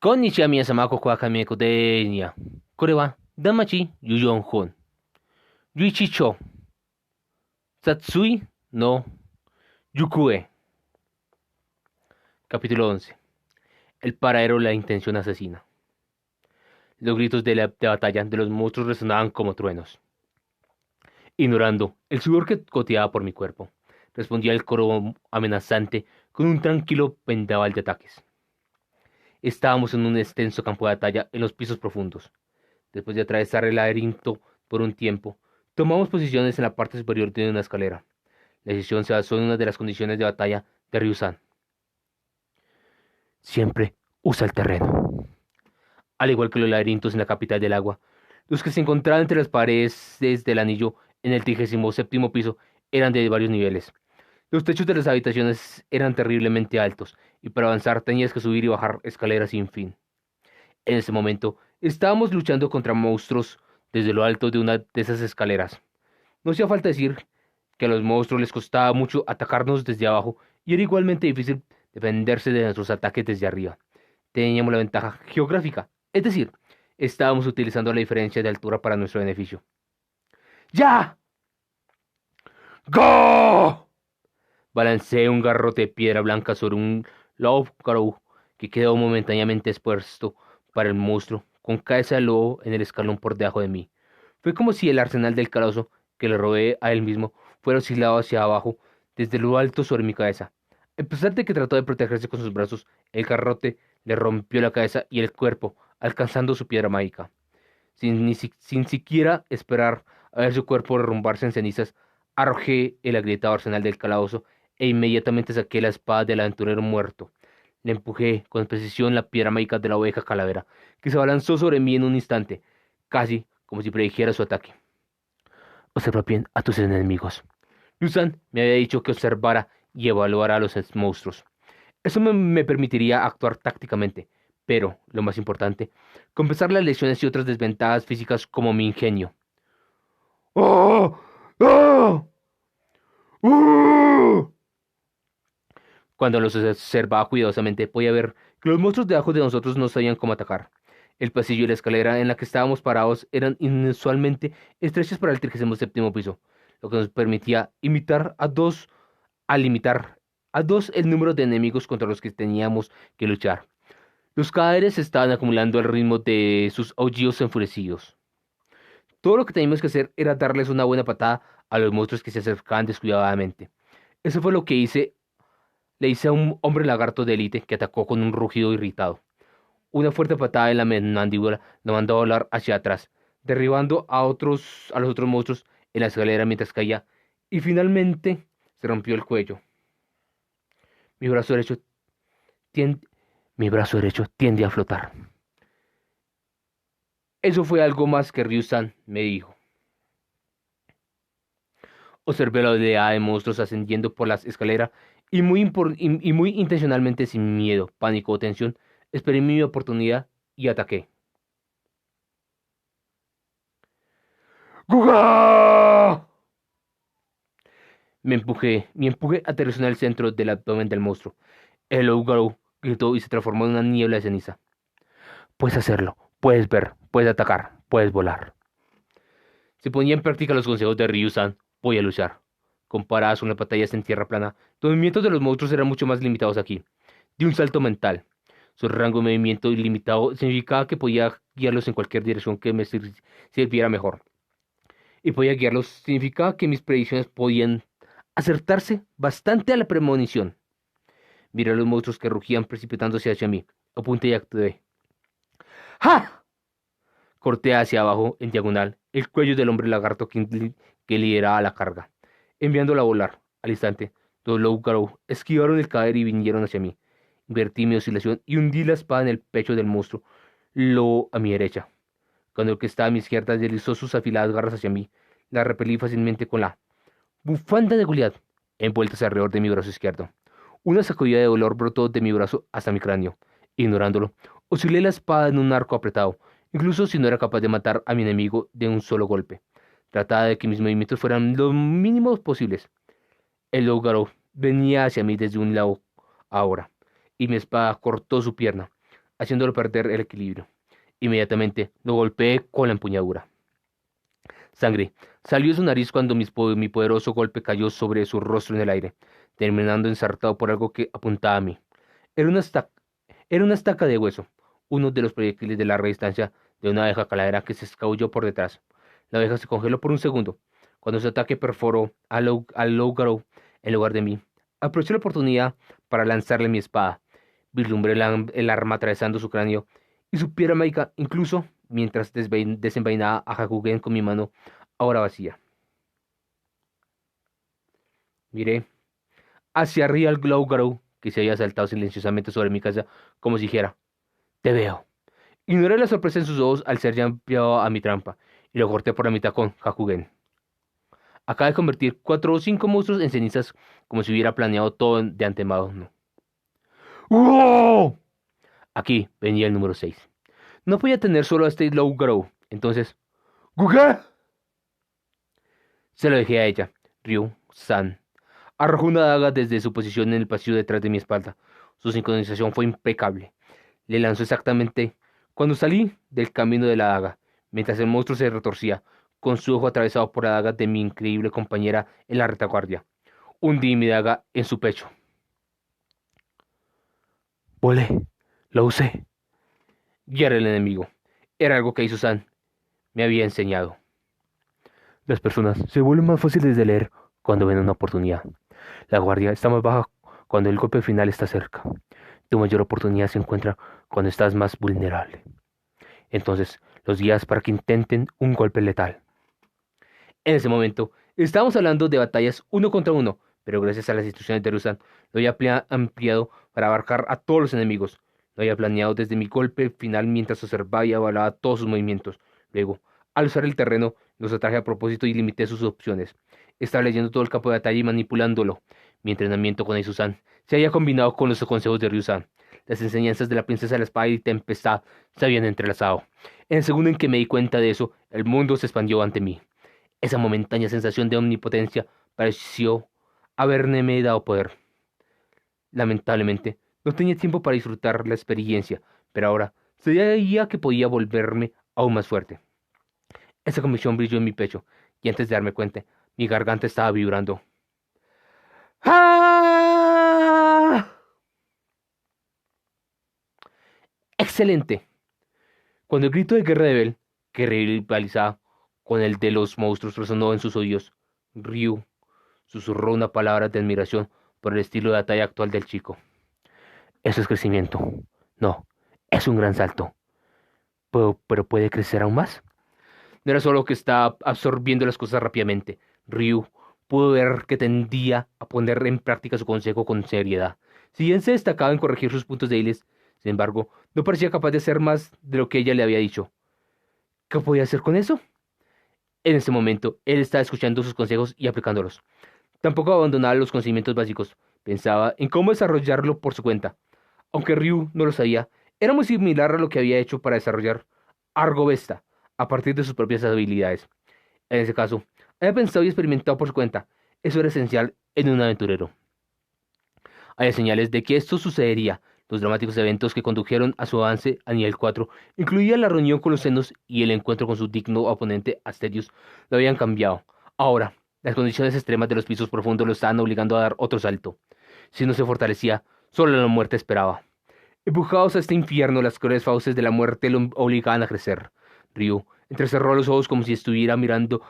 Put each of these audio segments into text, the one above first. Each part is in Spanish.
Konnichiwa皆様、ここは神子でーにゃ。これは、Damachi Yuyonhon. Yuichicho. Satsui no Yukue. Capítulo 11. El paradero de la intención asesina. Los gritos de batalla de los monstruos resonaban como truenos. Ignorando el sudor que goteaba por mi cuerpo, respondía el coro amenazante con un tranquilo vendaval de ataques. Estábamos en un extenso campo de batalla en los pisos profundos. Después de atravesar el laberinto por un tiempo, tomamos posiciones en la parte superior de una escalera. La decisión se basó en una de las condiciones de batalla de Ryusan. Siempre usa el terreno. Al igual que los laberintos en la capital del agua, los que se encontraban entre las paredes del anillo en el 37º piso eran de varios niveles. Los techos de las habitaciones eran terriblemente altos, y para avanzar tenías que subir y bajar escaleras sin fin. En ese momento, estábamos luchando contra monstruos desde lo alto de una de esas escaleras. No hacía falta decir que a los monstruos les costaba mucho atacarnos desde abajo y era igualmente difícil defenderse de nuestros ataques desde arriba. Teníamos la ventaja geográfica, es decir, estábamos utilizando la diferencia de altura para nuestro beneficio. ¡Ya! ¡Go! Balanceé un garrote de piedra blanca sobre un Love Garou que quedó momentáneamente expuesto para el monstruo, con cabeza de lobo en el escalón por debajo de mí. Fue como si el arsenal del calabozo que le robé a él mismo fuera oscilado hacia abajo desde lo alto sobre mi cabeza. A pesar de que trató de protegerse con sus brazos, el garrote le rompió la cabeza y el cuerpo, alcanzando su piedra mágica. Sin siquiera esperar a ver su cuerpo derrumbarse en cenizas, arrojé el agrietado arsenal del calabozo e inmediatamente saqué la espada del aventurero muerto. Le empujé con precisión la piedra mágica de la oveja calavera, que se abalanzó sobre mí en un instante, casi como si predijera su ataque. Observa bien a tus enemigos. Yusan me había dicho que observara y evaluara a los monstruos. Eso me permitiría actuar tácticamente, pero, lo más importante, compensar las lesiones y otras desventajas físicas como mi ingenio. ¡Oh! ¡Oh! ¡Oh! Cuando los observaba cuidadosamente, podía ver que los monstruos debajo de nosotros no sabían cómo atacar. El pasillo y la escalera en la que estábamos parados eran inusualmente estrechas para el 37º piso, lo que nos permitía limitar a dos el número de enemigos contra los que teníamos que luchar. Los cadáveres se estaban acumulando al ritmo de sus aullidos enfurecidos. Todo lo que teníamos que hacer era darles una buena patada a los monstruos que se acercaban descuidadamente. Eso fue lo que le hice a un hombre lagarto de élite que atacó con un rugido irritado. Una fuerte patada en la mandíbula lo mandó a volar hacia atrás, derribando a los otros monstruos en la escalera mientras caía, y finalmente se rompió el cuello. Mi brazo derecho tiende, mi brazo derecho tiende a flotar. Eso fue algo más que Ryu-san me dijo. Observé la oleada de monstruos ascendiendo por las escaleras y muy intencionalmente, sin miedo, pánico o tensión, esperé mi oportunidad y ataqué. ¡Guga! Mi empuje aterrizó en el centro del abdomen del monstruo. El Ougarou gritó y se transformó en una niebla de ceniza. Puedes hacerlo, puedes ver, puedes atacar, puedes volar. Si ponía en práctica los consejos de Ryu-san, voy a luchar. Comparadas con las batallas en tierra plana, los movimientos de los monstruos eran mucho más limitados aquí. Di un salto mental. Su rango de movimiento ilimitado significaba que podía guiarlos en cualquier dirección que me sirviera mejor. Y podía guiarlos significaba que mis predicciones podían acertarse bastante a la premonición. Miré a los monstruos que rugían precipitándose hacia mí. Apunté y actué. ¡Ja! Corté hacia abajo, en diagonal, el cuello del hombre lagarto que lideraba la carga, enviándola a volar. Al instante, los Lougarou esquivaron el caer y vinieron hacia mí. Invertí mi oscilación y hundí la espada en el pecho del monstruo, lo a mi derecha. Cuando el que estaba a mi izquierda deslizó sus afiladas garras hacia mí, la repelí fácilmente con la bufanda de Goliat, envueltas alrededor de mi brazo izquierdo. Una sacudida de dolor brotó de mi brazo hasta mi cráneo. Ignorándolo, oscilé la espada en un arco apretado, incluso si no era capaz de matar a mi enemigo de un solo golpe. Trataba de que mis movimientos fueran lo mínimos posibles. El Garou venía hacia mí desde un lado ahora, y mi espada cortó su pierna. haciéndolo perder el equilibrio. Inmediatamente lo golpeé con la empuñadura. Sangre salió de su nariz cuando mi poderoso golpe cayó sobre su rostro en el aire, terminando ensartado por algo que apuntaba a mí. Era una estaca, era una estaca de hueso, uno de los proyectiles de larga distancia de una abeja calavera que se escabulló por detrás. La abeja se congeló por un segundo, cuando su ataque perforó al Lowgarrow en lugar de mí. Aproveché la oportunidad para lanzarle mi espada. Vislumbré el arma atravesando su cráneo y su piedra mágica, incluso mientras desenvainaba a Hakugen con mi mano ahora vacía. Miré hacia arriba al Lowgarrow que se había saltado silenciosamente sobre mi casa como si dijera, te veo. Ignoré la sorpresa en sus ojos al ser ya enviado a mi trampa y lo corté por la mitad con Hakugen. Acaba de convertir 4 o 5 monstruos en cenizas como si hubiera planeado todo de antemano. No. ¡Wow! Aquí venía el número 6. No podía tener solo a este Lowgarrow, entonces... ¿Guga? Se lo dejé a ella, Ryu-san. Arrojó una daga desde su posición en el pasillo detrás de mi espalda. Su sincronización fue impecable. Le lanzó exactamente cuando salí del camino de la daga, mientras el monstruo se retorcía, con su ojo atravesado por la daga de mi increíble compañera en la retaguardia. Hundí mi daga en su pecho. Volé, lo usé. Y era el enemigo. Era algo que Isu-san me había enseñado. Las personas se vuelven más fáciles de leer cuando ven una oportunidad. La guardia está más baja cuando el golpe final está cerca. Tu mayor oportunidad se encuentra cuando estás más vulnerable. Entonces, los guías para que intenten un golpe letal. En ese momento, estábamos hablando de batallas uno contra uno, pero gracias a las instrucciones de Rusan, lo había ampliado para abarcar a todos los enemigos. Lo había planeado desde mi golpe final mientras observaba y evaluaba todos sus movimientos. Luego, al usar el terreno, los atraje a propósito y limité sus opciones. Estaba leyendo todo el campo de batalla y manipulándolo. Mi entrenamiento con Aizu-san se había combinado con los consejos de Ryu-san. Las enseñanzas de la princesa de la espada y tempestad se habían entrelazado. En el segundo en que me di cuenta de eso, el mundo se expandió ante mí. Esa momentánea sensación de omnipotencia pareció haberme dado poder. Lamentablemente, no tenía tiempo para disfrutar la experiencia, pero ahora se veía que podía volverme aún más fuerte. Esa convicción brilló en mi pecho, y antes de darme cuenta, mi garganta estaba vibrando. ¡Ah! ¡Excelente! Cuando el grito de guerra de Bell, que rivalizaba con el de los monstruos, resonó en sus oídos, Ryu susurró una palabra de admiración por el estilo de batalla actual del chico. Eso es crecimiento. No, es un gran salto. Pero ¿puede crecer aún más? No era solo que estaba absorbiendo las cosas rápidamente. Ryu pudo ver que tendía a poner en práctica su consejo con seriedad. Si bien se destacaba en corregir sus puntos débiles, sin embargo, no parecía capaz de hacer más de lo que ella le había dicho. ¿Qué podía hacer con eso? En ese momento, él estaba escuchando sus consejos y aplicándolos. Tampoco abandonaba los conocimientos básicos. Pensaba en cómo desarrollarlo por su cuenta. Aunque Ryu no lo sabía, era muy similar a lo que había hecho para desarrollar Argovesta a partir de sus propias habilidades. En ese caso, había pensado y experimentado por su cuenta. Eso era esencial en un aventurero. Hay señales de que esto sucedería. Los dramáticos eventos que condujeron a su avance a nivel 4, incluida la reunión con los senos y el encuentro con su digno oponente Asterius, lo habían cambiado. Ahora, las condiciones extremas de los pisos profundos lo estaban obligando a dar otro salto. Si no se fortalecía, solo la muerte esperaba. Empujados a este infierno, las crueles fauces de la muerte lo obligaban a crecer. Ryu entrecerró los ojos como si estuviera mirando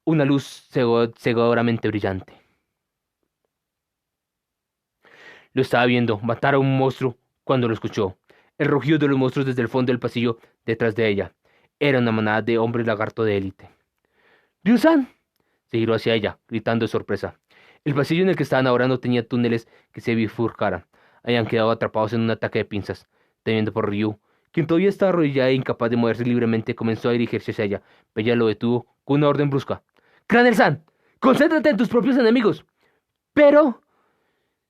una luz cegadoramente brillante. Lo estaba viendo matar a un monstruo cuando lo escuchó. El rugido de los monstruos desde el fondo del pasillo detrás de ella. Era una manada de hombres lagarto de élite. ¡Ryu-san! Se giró hacia ella, gritando de sorpresa. El pasillo en el que estaban ahora no tenía túneles que se bifurcaran. Habían quedado atrapados en un ataque de pinzas. Temiendo por Ryu, quien todavía estaba arrodillada e incapaz de moverse libremente, comenzó a dirigirse hacia ella, pero ella lo detuvo con una orden brusca. ¡Cranel-san! ¡Concéntrate en tus propios enemigos! Pero...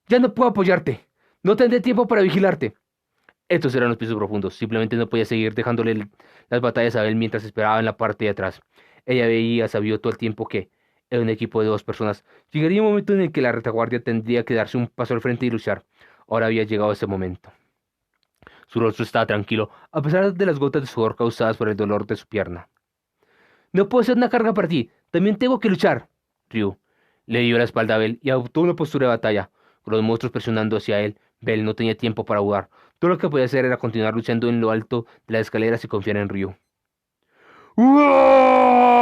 ya no puedo apoyarte. No tendré tiempo para vigilarte. Estos eran los pisos profundos. Simplemente no podía seguir dejándole las batallas a él mientras esperaba en la parte de atrás. Ella veía, sabía todo el tiempo que, en un equipo de 2 personas, llegaría un momento en el que la retaguardia tendría que darse un paso al frente y luchar. Ahora había llegado ese momento. Su rostro estaba tranquilo, a pesar de las gotas de sudor causadas por el dolor de su pierna. No puedo ser una carga para ti, también tengo que luchar. Ryu le dio la espalda a Bell y adoptó una postura de batalla. Con los monstruos presionando hacia él, Bell no tenía tiempo para dudar. Todo lo que podía hacer era continuar luchando en lo alto de las escaleras y confiar en Ryu. ¡Uah!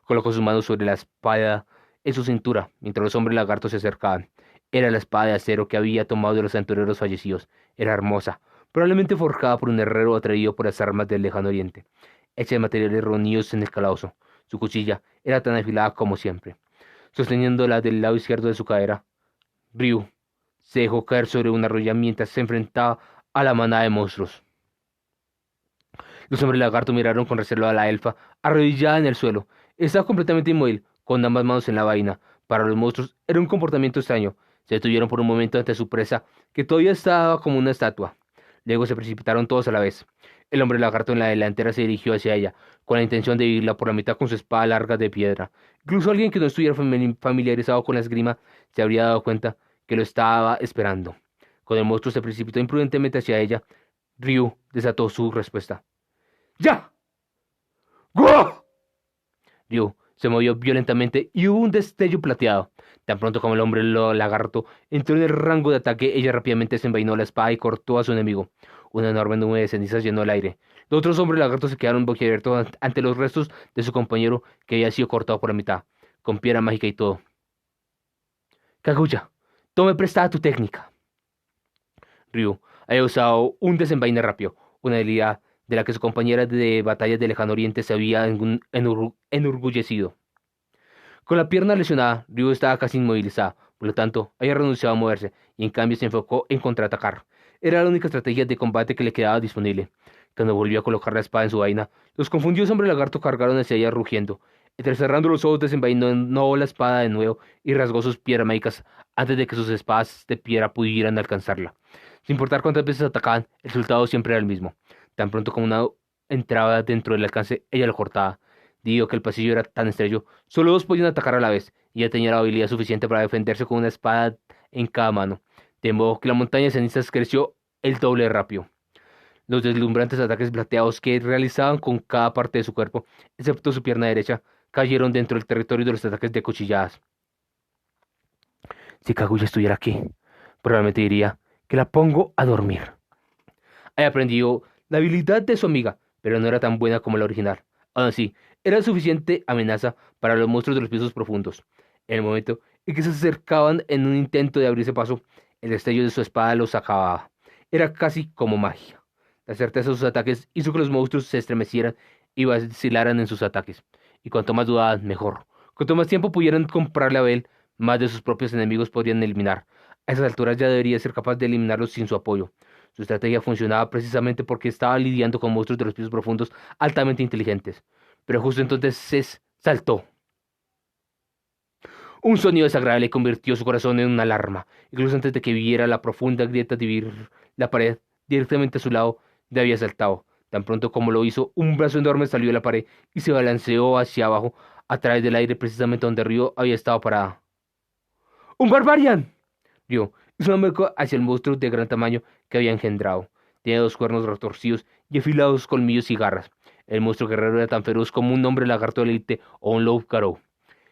Colocó sus manos sobre la espada en su cintura, mientras los hombres lagartos se acercaban. Era la espada de acero que había tomado de los aventureros fallecidos. Era hermosa, probablemente forjada por un herrero atraído por las armas del lejano oriente, hecha de materiales reunidos en el calabozo. Su cuchilla era tan afilada como siempre. Sosteniéndola del lado izquierdo de su cadera, Ryu se dejó caer sobre una roya mientras se enfrentaba a la manada de monstruos. Los hombres lagarto miraron con reserva a la elfa, arrodillada en el suelo. Estaba completamente inmóvil, con ambas manos en la vaina. Para los monstruos era un comportamiento extraño. Se detuvieron por un momento ante su presa, que todavía estaba como una estatua. Luego se precipitaron todos a la vez. El hombre lagarto en la delantera se dirigió hacia ella, con la intención de dividirla por la mitad con su espada larga de piedra. Incluso alguien que no estuviera familiarizado con la esgrima se habría dado cuenta que lo estaba esperando. Cuando el monstruo se precipitó imprudentemente hacia ella, Ryu desató su respuesta. ¡Ya! ¡Go! Ryu se movió violentamente y hubo un destello plateado. Tan pronto como el hombre lagarto entró en el rango de ataque, ella rápidamente desenvainó la espada y cortó a su enemigo. Una enorme nube de cenizas llenó el aire. Los otros hombres lagartos se quedaron boquiabiertos ante los restos de su compañero que había sido cortado por la mitad, con piedra mágica y todo. Kaguya, tome prestada tu técnica. Ryu había usado un desenvaine rápido, una habilidad de la que su compañera de batallas del lejano oriente se había enorgullecido. Con la pierna lesionada, Ryu estaba casi inmovilizada, por lo tanto, había renunciado a moverse y en cambio se enfocó en contraatacar. Era la única estrategia de combate que le quedaba disponible. Cuando volvió a colocar la espada en su vaina, los confundidos hombres lagarto cargaron hacia ella rugiendo. Entrecerrando los ojos, desenvainó la espada de nuevo y rasgó sus piedras mágicas antes de que sus espadas de piedra pudieran alcanzarla. Sin importar cuántas veces atacaban, el resultado siempre era el mismo. Tan pronto como una entraba dentro del alcance, ella lo cortaba. Debido a que el pasillo era tan estrecho, solo dos podían atacar a la vez, y ella tenía la habilidad suficiente para defenderse con una espada en cada mano, de modo que la montaña de cenizas creció el doble de rápido. Los deslumbrantes ataques plateados que realizaban con cada parte de su cuerpo, excepto su pierna derecha, cayeron dentro del territorio de los ataques de cuchilladas. Si Kaguya estuviera aquí, probablemente diría que la pongo a dormir. Había aprendido la habilidad de su amiga, pero no era tan buena como la original. Aún así, era suficiente amenaza para los monstruos de los pisos profundos. En el momento en que se acercaban en un intento de abrirse paso, el destello de su espada los acababa. Era casi como magia. La certeza de sus ataques hizo que los monstruos se estremecieran y vacilaran en sus ataques. Y cuanto más dudaban, mejor. Cuanto más tiempo pudieran comprarle a Bell, más de sus propios enemigos podrían eliminar. A esas alturas ya debería ser capaz de eliminarlos sin su apoyo. Su estrategia funcionaba precisamente porque estaba lidiando con monstruos de los pisos profundos altamente inteligentes. Pero justo entonces saltó. Un sonido desagradable convirtió su corazón en una alarma. Incluso antes de que viera la profunda grieta dividir la pared directamente a su lado, ya había saltado. Tan pronto como lo hizo, un brazo enorme salió de la pared y se balanceó hacia abajo a través del aire precisamente donde Ryo había estado parada. ¡Un Barbarian! Ryo hizo una mueca hacia el monstruo de gran tamaño que había engendrado. Tenía dos cuernos retorcidos y afilados colmillos y garras. El monstruo guerrero era tan feroz como un hombre lagarto de élite o un Loup-Garou.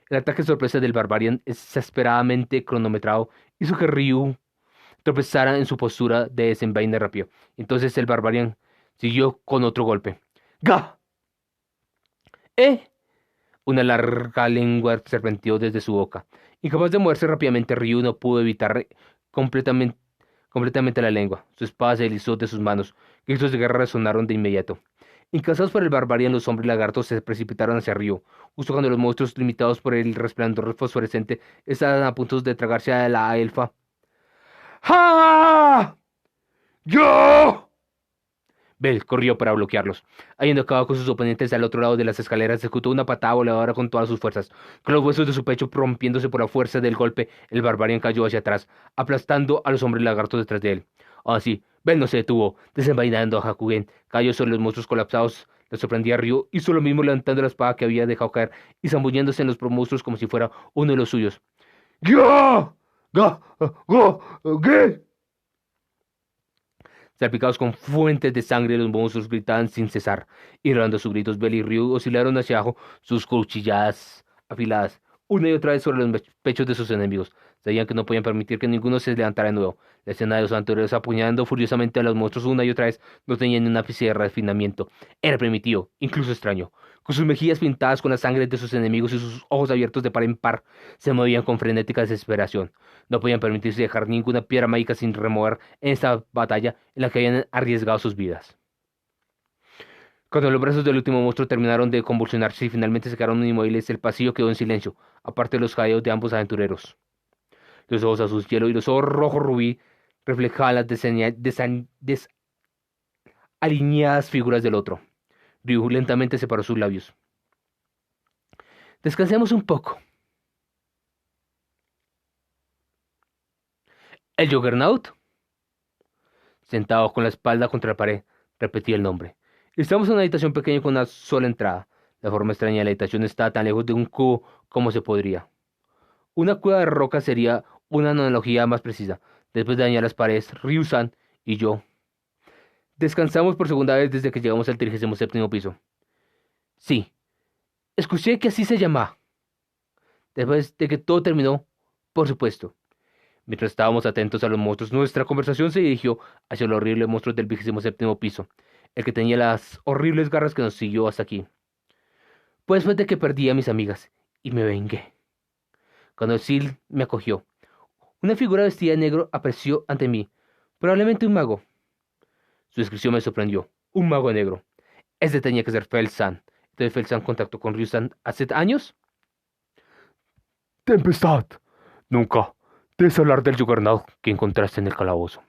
El ataque sorpresa del Barbarian, exasperadamente cronometrado, hizo que Ryu tropezara en su postura de desenvaine rápido. Entonces el Barbarian siguió con otro golpe. ¡Ga! ¡Eh! Una larga lengua serpenteó desde su boca. Incapaz de moverse rápidamente, Ryu no pudo evitar completamente, completamente la lengua. Su espada se deslizó de sus manos. Gritos de guerra resonaron de inmediato. Incansados por el Barbarian, los hombres lagartos se precipitaron hacia Ryu, justo cuando los monstruos, limitados por el resplandor fosforescente, estaban a punto de tragarse a la elfa. ¡Ja! ¡Yo! Bell corrió para bloquearlos. Habiendo acabado con sus oponentes al otro lado de las escaleras, ejecutó una patada voladora con todas sus fuerzas. Con los huesos de su pecho rompiéndose por la fuerza del golpe, el Barbarian cayó hacia atrás, aplastando a los hombres lagartos detrás de él. Así, Bell no se detuvo, desenvainando a Hakugen, cayó sobre los monstruos colapsados. Le sorprendía a Ryu, hizo lo mismo levantando la espada que había dejado caer y zambulléndose en los monstruos como si fuera uno de los suyos. ¡Ya! ¡Ga! ¡Go! ¿Qué? Salpicados con fuentes de sangre, los monstruos gritaban sin cesar, y rolando sus gritos, Bell y Ryu oscilaron hacia abajo sus cuchilladas afiladas, una y otra vez sobre los pechos de sus enemigos. Sabían que no podían permitir que ninguno se levantara de nuevo. La escena de los anteriores apuñalando furiosamente a los monstruos una y otra vez no tenía ni una ápice de refinamiento. Era primitivo, incluso extraño. Con sus mejillas pintadas con la sangre de sus enemigos y sus ojos abiertos de par en par, se movían con frenética desesperación. No podían permitirse dejar ninguna piedra mágica sin remover en esta batalla en la que habían arriesgado sus vidas. Cuando los brazos del último monstruo terminaron de convulsionarse y finalmente se quedaron inmóviles, el pasillo quedó en silencio, aparte de los jadeos de ambos aventureros. Los ojos azul cielo y los ojos rojo rubí reflejaban las desalineadas figuras del otro. Ryu lentamente separó sus labios. Descansemos un poco. ¿El Juggernaut? Sentado con la espalda contra la pared, repetí el nombre. Estamos en una habitación pequeña con una sola entrada. La forma extraña de la habitación está tan lejos de un cubo como se podría. Una cueva de roca sería una analogía más precisa. Después de dañar las paredes, Ryu-san y yo descansamos por segunda vez desde que llegamos al 37º piso. Sí, escuché que así se llama. Después de que todo terminó, por supuesto. Mientras estábamos atentos a los monstruos, nuestra conversación se dirigió hacia el horrible monstruo del 27º piso, el que tenía las horribles garras que nos siguió hasta aquí. Pues fue de que perdí a mis amigas y me vengué. Cuando Sil me acogió, una figura vestida de negro apareció ante mí, probablemente un mago. Su descripción me sorprendió. Un mago negro. Ese tenía que ser Fel-san. Entonces Fel-san contactó con Ryu-san hace años. Tempestad. Nunca. Debes hablar del Juggernaut que encontraste en el calabozo.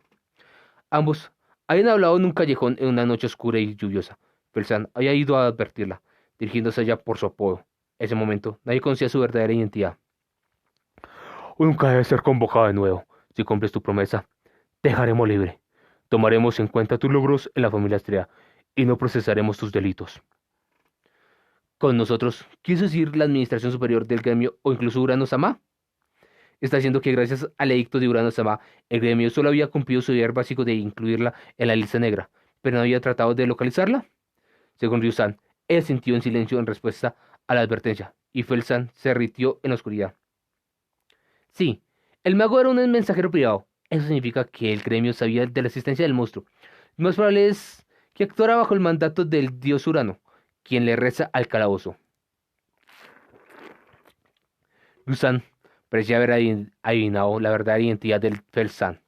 Ambos habían hablado en un callejón en una noche oscura y lluviosa. Fel-san había ido a advertirla, dirigiéndose allá por su apodo. En ese momento, nadie conocía su verdadera identidad. Nunca debe ser convocado de nuevo. Si cumples tu promesa, te dejaremos libre. Tomaremos en cuenta tus logros en la familia Estrella y no procesaremos tus delitos. Con nosotros, ¿quiso decir la administración superior del gremio o incluso Urano-sama? Está diciendo que gracias al edicto de Urano-sama, el gremio solo había cumplido su deber básico de incluirla en la lista negra, pero no había tratado de localizarla. Según Ryu-san, él sintió en silencio en respuesta a la advertencia, y Fel-san se irritió en la oscuridad. Sí, el mago era un mensajero privado. Eso significa que el gremio sabía de la existencia del monstruo. Lo más probable es que actuara bajo el mandato del dios Urano, quien le reza al calabozo. Ryu-san parecía haber adivinado la verdadera identidad del Fel-san.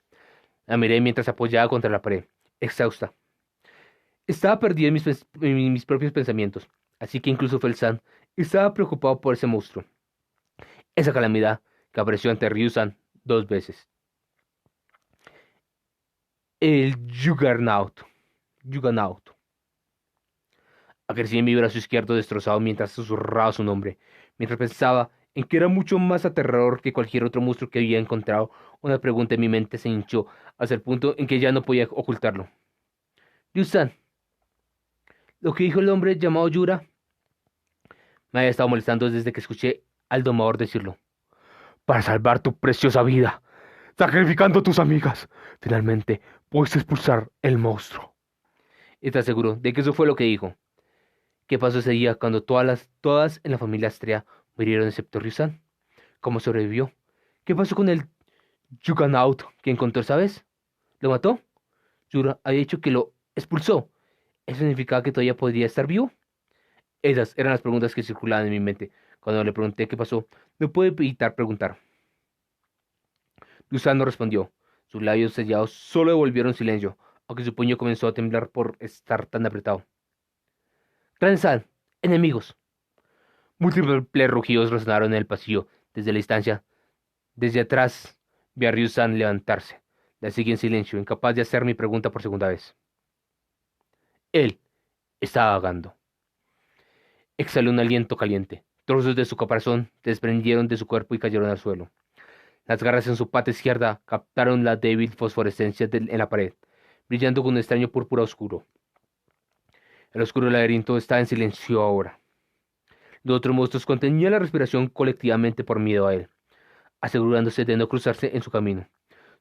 La miré mientras apoyaba contra la pared, exhausta. Estaba perdido en mis propios pensamientos, así que incluso Fel-san estaba preocupado por ese monstruo. Esa calamidad que apareció ante Ryu-san 2 veces. El Juggernaut. Acaricié mi brazo izquierdo destrozado mientras susurraba su nombre, mientras pensaba en que era mucho más aterrador que cualquier otro monstruo que había encontrado. Una pregunta en mi mente se hinchó hasta el punto en que ya no podía ocultarlo. Ryu-san, lo que dijo el hombre llamado Yura me había estado molestando desde que escuché al domador decirlo. Para salvar tu preciosa vida, sacrificando a tus amigas, finalmente puedes expulsar el monstruo. ¿Estás seguro de que eso fue lo que dijo? ¿Qué pasó ese día cuando todas en la familia Astrea murieron excepto Ryu-san? ¿Cómo sobrevivió? ¿Qué pasó con el Juggernaut que encontró esa vez? ¿Lo mató? Yura había dicho que lo expulsó. ¿Eso significaba que todavía podría estar vivo? Esas eran las preguntas que circulaban en mi mente. Cuando le pregunté qué pasó, no pude evitar preguntar. Ryu-san no respondió. Sus labios sellados solo devolvieron silencio, aunque su puño comenzó a temblar por estar tan apretado. Gran-san, enemigos. Múltiples rugidos resonaron en el pasillo. Desde la distancia, desde atrás, vi a Ryu-san levantarse. La seguí en silencio, incapaz de hacer mi pregunta por segunda vez. Él estaba vagando. Exhaló un aliento caliente. Trozos de su caparazón se desprendieron de su cuerpo y cayeron al suelo. Las garras en su pata izquierda captaron la débil fosforescencia en la pared, brillando con un extraño púrpura oscuro. El oscuro laberinto estaba en silencio ahora. Los otros monstruos contenían la respiración colectivamente por miedo a él, asegurándose de no cruzarse en su camino.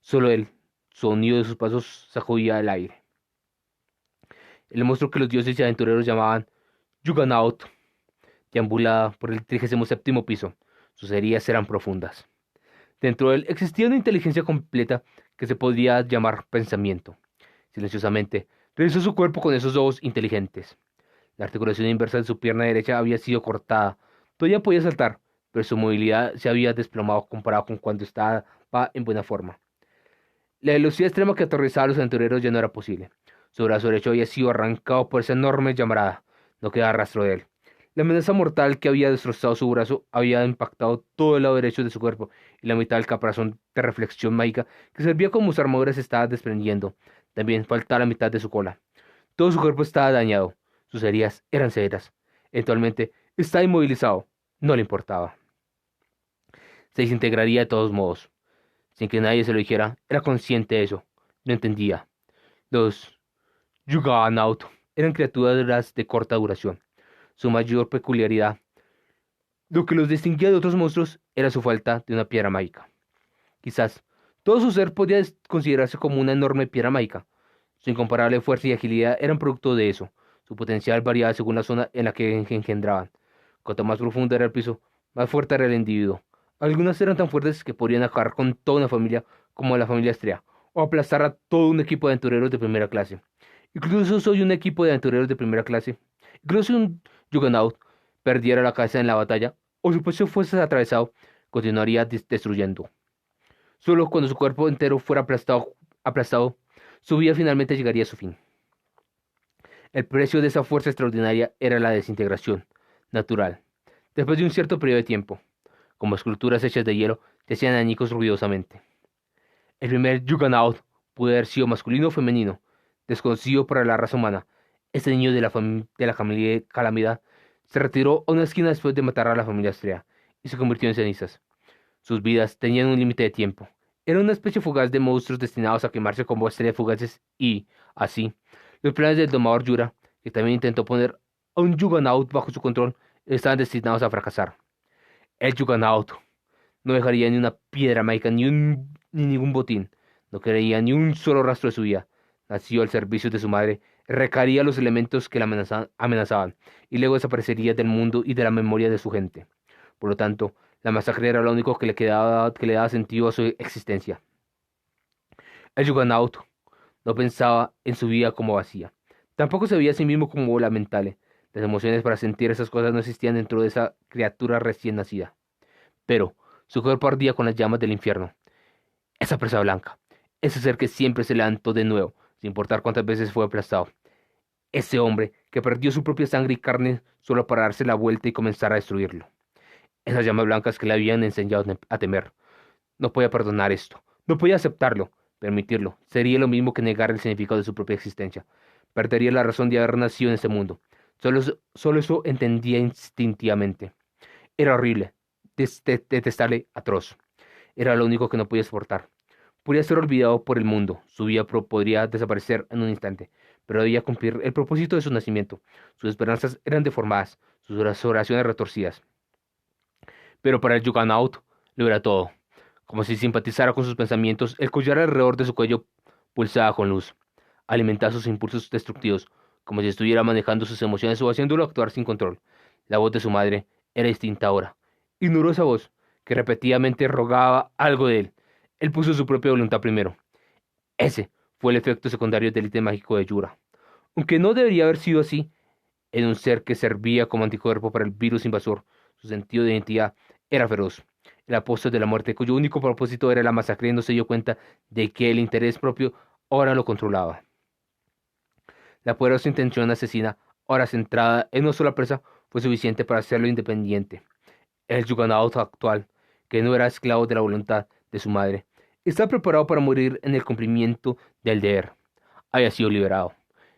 Solo él, sonido de sus pasos, sacudía el aire. El monstruo que los dioses y aventureros llamaban Juggernaut deambulaba por el 37º piso. Sus heridas eran profundas. Dentro de él existía una inteligencia completa que se podía llamar pensamiento. Silenciosamente, revisó su cuerpo con esos ojos inteligentes. La articulación inversa de su pierna derecha había sido cortada. Todavía podía saltar, pero su movilidad se había desplomado comparado con cuando estaba en buena forma. La velocidad extrema que aterrorizaba a los aventureros ya no era posible. Su brazo derecho había sido arrancado por esa enorme llamarada. No quedaba rastro de él. La amenaza mortal que había destrozado su brazo había impactado todo el lado derecho de su cuerpo, y la mitad del caparazón de reflexión mágica que servía como su armadura se estaba desprendiendo. También faltaba la mitad de su cola. Todo su cuerpo estaba dañado. Sus heridas eran severas. Eventualmente estaba inmovilizado. No le importaba. Se desintegraría de todos modos. Sin que nadie se lo dijera, era consciente de eso. Lo entendía. Los Juggernaut eran criaturas de corta duración. Su mayor peculiaridad, lo que los distinguía de otros monstruos, era su falta de una piedra mágica. Quizás todo su ser podía considerarse como una enorme piedra mágica. Su incomparable fuerza y agilidad eran producto de eso. Su potencial variaba según la zona en la que engendraban. Cuanto más profundo era el piso, más fuerte era el individuo. Algunas eran tan fuertes que podrían acabar con toda una familia como la familia Estrella, o aplastar a todo un equipo de aventureros de primera clase. Incluso soy un equipo de aventureros de primera clase. Incluso si un Juggernaut perdiera la cabeza en la batalla, o su pecho fuese atravesado, continuaría destruyendo. Solo cuando su cuerpo entero fuera aplastado, su vida finalmente llegaría a su fin. El precio de esa fuerza extraordinaria era la desintegración natural. Después de un cierto periodo de tiempo, como esculturas hechas de hielo, se hacían añicos ruidosamente. El primer Juggernaut pudo haber sido masculino o femenino, desconocido para la raza humana. Este niño de la calamidad se retiró a una esquina después de matar a la familia Estrella y se convirtió en cenizas. Sus vidas tenían un límite de tiempo. Era una especie fugaz de monstruos destinados a quemarse como estrellas fugaces y, así, los planes del domador Yura, que también intentó poner a un Juggernaut bajo su control, estaban destinados a fracasar. El Juggernaut no dejaría ni una piedra mágica ni ningún botín. No quería ni un solo rastro de su vida. Nació al servicio de su madre, recaería los elementos que la amenazaban, y luego desaparecería del mundo y de la memoria de su gente. Por lo tanto, la masacre era lo único que le daba sentido a su existencia. El Juggernaut no pensaba en su vida como vacía. Tampoco se veía a sí mismo como lamentable. Las emociones para sentir esas cosas no existían dentro de esa criatura recién nacida. Pero su cuerpo ardía con las llamas del infierno. Esa presa blanca. Ese ser que siempre se levantó de nuevo, sin importar cuántas veces fue aplastado. Ese hombre que perdió su propia sangre y carne solo para darse la vuelta y comenzar a destruirlo. Esas llamas blancas que le habían enseñado a temer. No podía perdonar esto. No podía aceptarlo. Permitirlo. Sería lo mismo que negar el significado de su propia existencia. Perdería la razón de haber nacido en ese mundo. Solo eso entendía instintivamente. Era horrible. Detestable, atroz. Era lo único que no podía soportar. Podría ser olvidado por el mundo. Su vida podría desaparecer en un instante. Pero debía cumplir el propósito de su nacimiento. Sus esperanzas eran deformadas. Sus oraciones retorcidas. Pero para el Juggernaut lo era todo. Como si simpatizara con sus pensamientos, el collar alrededor de su cuello pulsaba con luz. Alimentaba sus impulsos destructivos, como si estuviera manejando sus emociones o haciéndolo actuar sin control. La voz de su madre era distinta ahora. Ignoró esa voz, que repetidamente rogaba algo de él. Él puso su propia voluntad primero. Ese fue el efecto secundario del ítem mágico de Yura. Aunque no debería haber sido así, en un ser que servía como anticuerpo para el virus invasor, su sentido de identidad era feroz. El apóstol de la muerte, cuyo único propósito era la masacre, no se dio cuenta de que el interés propio ahora lo controlaba. La poderosa intención asesina, ahora centrada en una sola presa, fue suficiente para hacerlo independiente. El Juggernaut actual, que no era esclavo de la voluntad de su madre, estaba preparado para morir en el cumplimiento del deber. Había sido liberado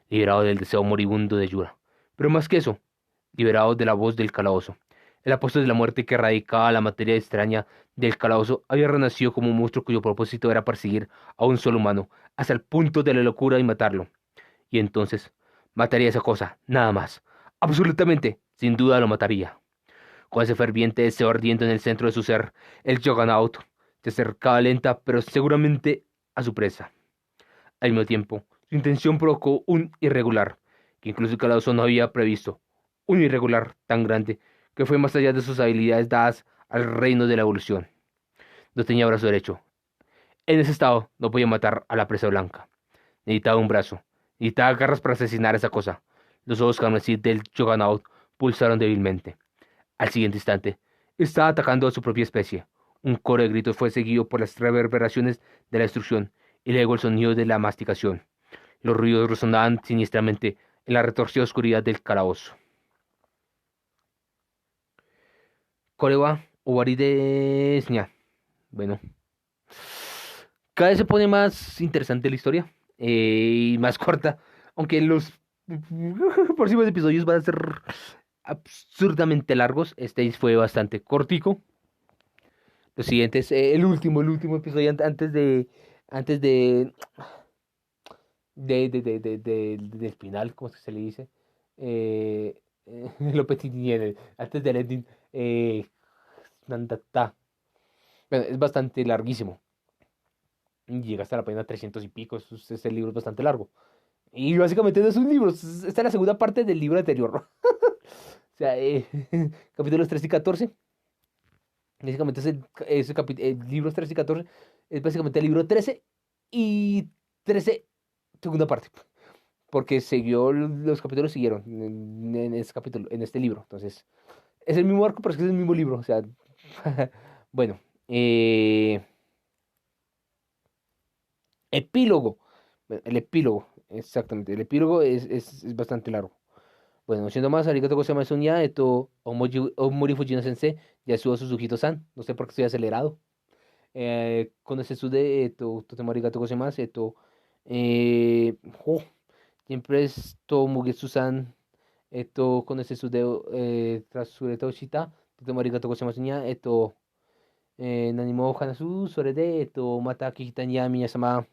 del deseo moribundo de Yura. Pero más que eso, liberado de la voz del calabozo. El apóstol de la muerte que erradicaba la materia extraña del calabozo había renacido como un monstruo cuyo propósito era perseguir a un solo humano, hasta el punto de la locura y matarlo. Y entonces, mataría esa cosa, nada más. Absolutamente, sin duda lo mataría. Con ese ferviente deseo ardiendo en el centro de su ser, el Juggernaut se acercaba lenta pero seguramente a su presa. Al mismo tiempo, su intención provocó un irregular, que incluso el calabozo no había previsto, un irregular tan grande que fue más allá de sus habilidades dadas al reino de la evolución. No tenía brazo derecho. En ese estado no podía matar a la presa blanca. Necesitaba un brazo. Necesitaba garras para asesinar a esa cosa. Los ojos carmesí del Juggernaut pulsaron débilmente. Al siguiente instante, estaba atacando a su propia especie. Un coro de gritos fue seguido por las reverberaciones de la destrucción y luego el sonido de la masticación. Los ruidos resonaban siniestramente en la retorcida oscuridad del calabozo. Coreba, Ubaridesña. Bueno, cada vez se pone más interesante la historia y más corta, aunque los próximos episodios van a ser absurdamente largos. Este fue bastante cortico. Los siguientes, el último episodio antes del final, ¿cómo es que se le dice? Lo petiniere, antes del ending, nandata. Bueno, es bastante larguísimo. Llega hasta la página 300 y pico. Este libro es bastante largo. Y básicamente no es un libro. Esta es la segunda parte del libro anterior. O sea, capítulos 3 y 14. Básicamente el libro 13 y 14 es básicamente el libro 13 y 13 segunda parte. Porque los capítulos siguieron en este capítulo, en este libro. Entonces, es el mismo arco, pero es que es el mismo libro. O sea, bueno. Epílogo. Bueno, el epílogo, exactamente. El epílogo es bastante largo. Bueno, siendo más, arigato gozaimasu nya, omori fujino sensei, yasuo Suzuhito-san. No sé por qué estoy acelerado. Con ese sude, totemo arigato gozaimasu, jo, siempre es Mugetsu-san, con ese sude, trasureta oshita, totemo arigato gozaimasu nya, nanimo hanasu, sore de, mata kihita nya, miya-sama.